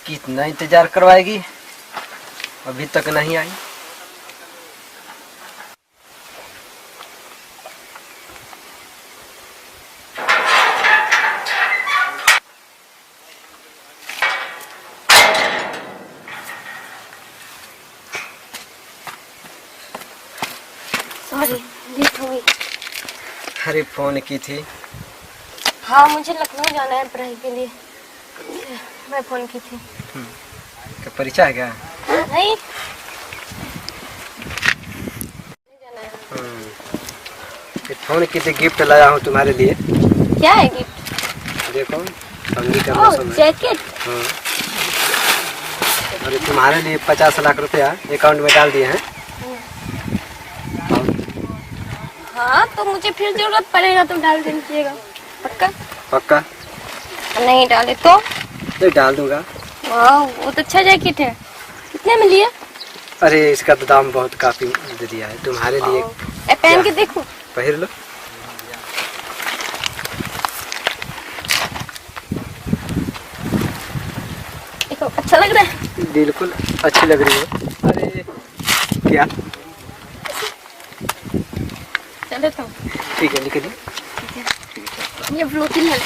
कितना इंतजार करवाएगी, अभी तक नहीं आई। सॉरी, लेट हो गई। अरे फोन की थी। हाँ, मुझे लखनऊ जाना है पढ़ाई के लिए, मैं फोन की थी। क्या परीक्षा है क्या? नहीं, फोन की थी, गिफ्ट लाया हूँ तुम्हारे लिए। क्या है गिफ्ट? देखो, ठंडी का मौसम है। जैकेट। हाँ। अरे तुम्हारे लिए 50 लाख रुपया अकाउंट में डाल दिए हैं। हाँ, तो मुझे फिर जरूरत पड़ेगा तो डाल दीजिएगा। पक्का? पक्का। नहीं डाले तो? नहीं डाल दूंगा। वाह, वो तो अच्छा जैकेट है। कितने में लिया? अरे इसका तो दाम बहुत काफी दे दिया है तुम्हारे लिए। पहन के देखो। पहन लो। देखो, अच्छा लग रहा है? बिल्कुल अच्छी लग रही है। अरे क्या? चलो तो। ठीक है, निकलिए। ये फ्लोटिंग है,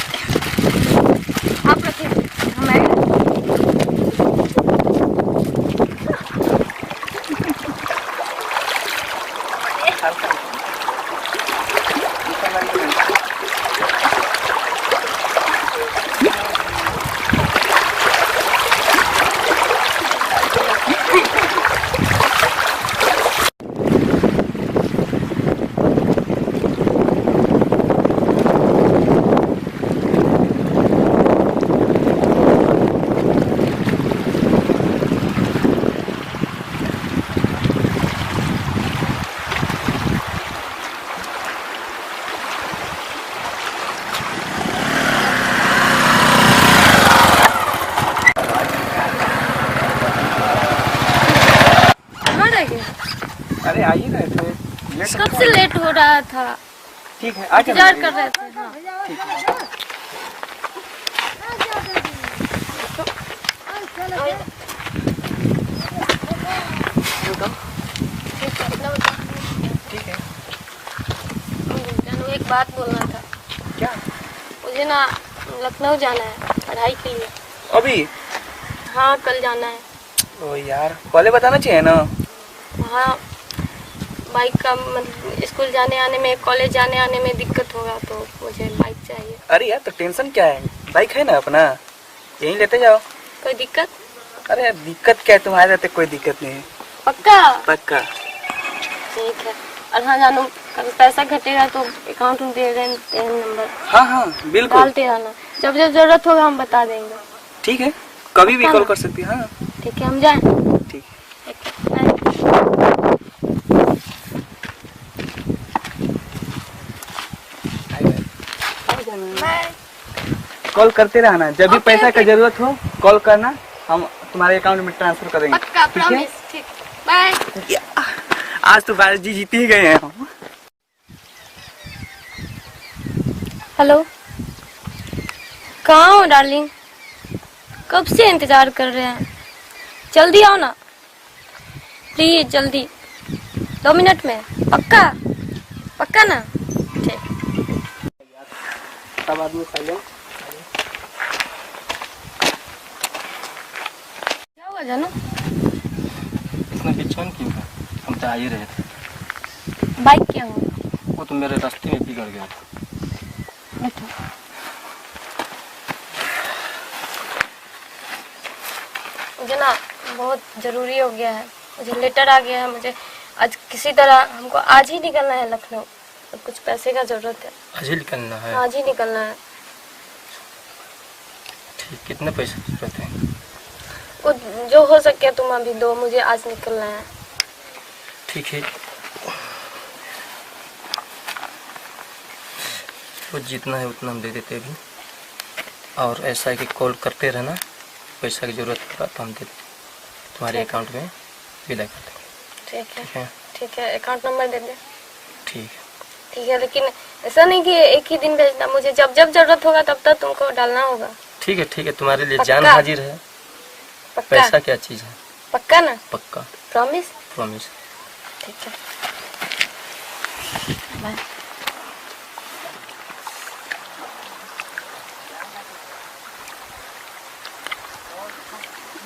आप रखिए। हमारे अरे आइए ना, लेट कब से लेट हो रहा था। ठीक है, इंतजार कर रहे थे। हाँ। ठीक है। ठीक है। एक बात बोलना था। क्या? मुझे ना लखनऊ जाना है पढ़ाई के लिए। अभी? हाँ, कल जाना है। ओ यार, पहले बताना चाहिए ना। हाँ, बाइक का मतलब स्कूल जाने आने में, कॉलेज जाने आने में दिक्कत होगा, तो मुझे बाइक चाहिए। अरे यार, तो टेंशन क्या है, बाइक है ना अपना, यहीं लेते जाओ। कोई दिक्कत? अरे यार, दिक्कत क्या है, तुम्हारे रहते कोई दिक्कत नहीं है। पक्का? पक्का। ठीक है। और हाँ जानू, कभी पैसा घटेगा तो अकाउंट में दे दें नंबर। हाँ हाँ बिल्कुल, डालते रहना, जब जब जरूरत होगा हम बता देंगे। ठीक है, कभी भी कॉल कर सकती है। हाँ ठीक है, हम जाएं? ठीक है। कॉल करते रहना, जब भी पैसा का जरूरत हो कॉल करना, हम तुम्हारे अकाउंट में ट्रांसफर करेंगे। पक्का, प्रॉमिस। ठीक, बाय। आज तो बाजी जी जीत ही गए हैं हम। हेलो, कहाँ हो डार्लिंग? कब से इंतजार कर रहे हैं, जल्दी आओ ना प्लीज, जल्दी। 2 मिनट में। पक्का? पक्का ना? ठीक। सब आदमी क्या हुआ जानू? इतना बेचैन क्यों है? हम तो आ ही रहे थे। बाइक क्या हुआ? वो तो मेरे रास्ते में बिगड़ गया था। बैठो। मुझे ना बहुत ज़रूरी हो गया है, मुझे लेटर आ गया है, मुझे आज किसी तरह, हमको आज ही निकलना है लखनऊ, तो कुछ पैसे का ज़रूरत है। आज ही निकलना है? आज ही निकलना है। ठीक, कितने पैसे की जरूरत है? वो जो हो सके तुम अभी दो, मुझे आज निकलना है। ठीक है, वो जितना है उतना हम दे देते अभी। और ऐसा है कि कॉल करते रहना, पैसा की ज़रूरत पड़ा तो हम दे दें, तुम्हारे अकाउंट में विदा कर देंगे। ठीक है, ठीक है, अकाउंट नंबर दे दे। ठीक है। ठीक है, लेकिन ऐसा नहीं कि एक ही दिन भेजना, मुझे जब जब जरूरत होगा तब तक तुमको डालना होगा। ठीक है, ठीक है, तुम्हारे लिए पक्का? जान हाजिर है। पक्का? पैसा क्या चीज़ है? पक्का ना? पक्का, प्रॉमिस? प्रॉमिस। ठीक है, बाय।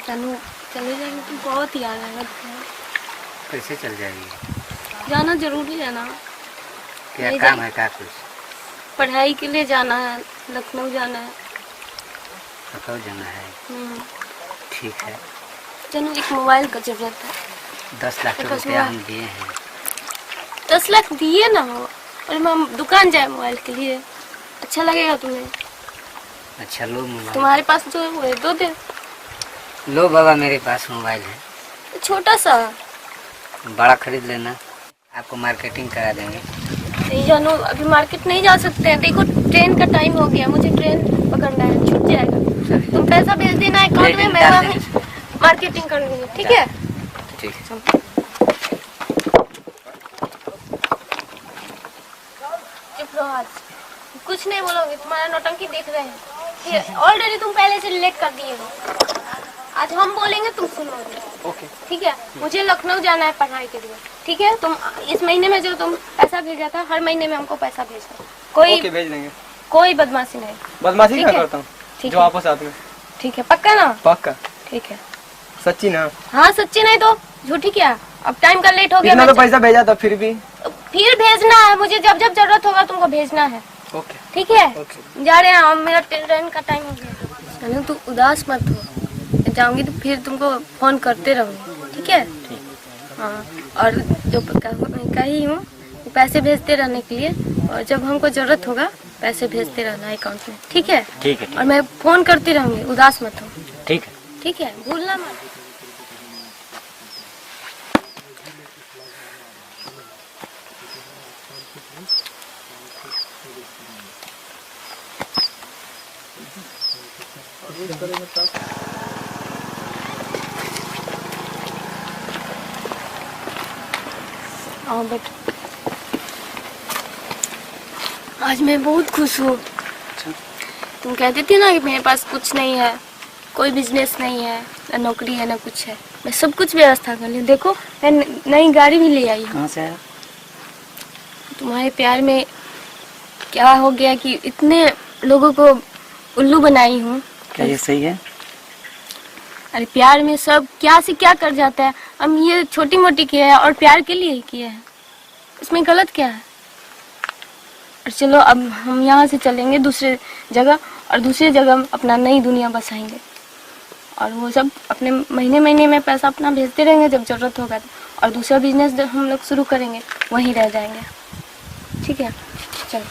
चलो चले जाएंगे तो बहुत याद आएगा। कैसे चल जाएगी? जाना जरूरी है ना, क्या नहीं काम जा- है? क्या कुछ पढ़ाई के लिए जाना है, लखनऊ जाना है। बताओ, जाना है? ठीक है। चलो, एक मोबाइल का जरूरत है। 10 लाख देखो, रुपया मोबाइल। हम दिए हैं। 10 लाख दिए ना हो, और हम दुकान जाए मोबाइल के लिए, अच्छा लगेगा तुम्हें? अच्छा, लो मोबाइल। तुम्हारे पास जो है वो है, दो दे। लो बाबा, मेरे पास मोबाइल है। छोटा सा। बड़ा खरीद लेना, आपको मार्केटिंग करा देंगे। नहीं जानू, अभी मार्केट नहीं जा सकते हैं, देखो ट्रेन का टाइम हो गया, मुझे ट्रेन पकड़ना है, छूट जाएगा। तुम पैसा भेज देना अकाउंट में, मैं वहाँ मार्केटिंग कर लूंगी। ठीक है? ठीक है। चुप रहो आज, कुछ नहीं बोलोगे, तुम्हारा नौटंकी देख रहे हैं। ऑलरेडी तुम पहले से लेट कर दिए हो, आज हम बोलेंगे तुम सुनोगे। ओके। ठीक है, मुझे लखनऊ जाना है पढ़ाई के लिए। ठीक है, तुम इस महीने में जो तुम पैसा भेजा था, हर महीने में हमको पैसा भेजना। कोई ओके, भेज देंगे। कोई बदमाशी नहीं। बदमाशी ठीक क्या है? करता हूँ, ठीक जो है। आपस साथ में। ठीक है, पक्का ना? पक्का। ठीक है। सच्ची ना? हाँ सच्ची, नहीं तो झूठी क्या? अब टाइम का लेट हो गया। इतना मैं तो पैसा भेजा था, फिर भी। फिर भेजना है, मुझे जब जब जरूरत होगा तुमको भेजना है। ओके। ठीक है? ओके। जा रहे हैं हम, मेरा ट्रेन का टाइम हो गया। चलो, तू उदास मत हो, मैं जाऊंगी तो फिर तुमको फोन करते रहूंगी। ठीक है? हाँ, और जो कही हूँ पैसे भेजते रहने के लिए, और जब हमको जरूरत होगा पैसे भेजते रहना अकाउंट में। ठीक है? ठीक है। और मैं फोन करती रहूंगी, उदास मत हो। ठीक है। ठीक है, भूलना मत। आओ बेटा, आज मैं बहुत खुश हूँ। तुम कहती थी ना कि मेरे पास कुछ नहीं है, कोई बिजनेस नहीं है, ना नौकरी है ना कुछ है। मैं सब कुछ व्यवस्था कर ली। देखो, मैं नई गाड़ी भी ले आई हूँ। कहाँ से आया? तुम्हारे प्यार में क्या हो गया कि इतने लोगों को उल्लू बनाई हूँ। क्या ये सही है? अरे प्यार में सब क्या से क्या कर जाता है। हम ये छोटी मोटी किए हैं और प्यार के लिए ही किए हैं, इसमें गलत क्या है? और चलो, अब हम यहाँ से चलेंगे दूसरे जगह, और दूसरी जगह हम अपना नई दुनिया बसाएंगे, और वो सब अपने महीने महीने में पैसा अपना भेजते रहेंगे जब जरूरत होगा तो। और दूसरा बिजनेस हम लोग शुरू करेंगे, वहीं रह जाएंगे। ठीक है? चलो।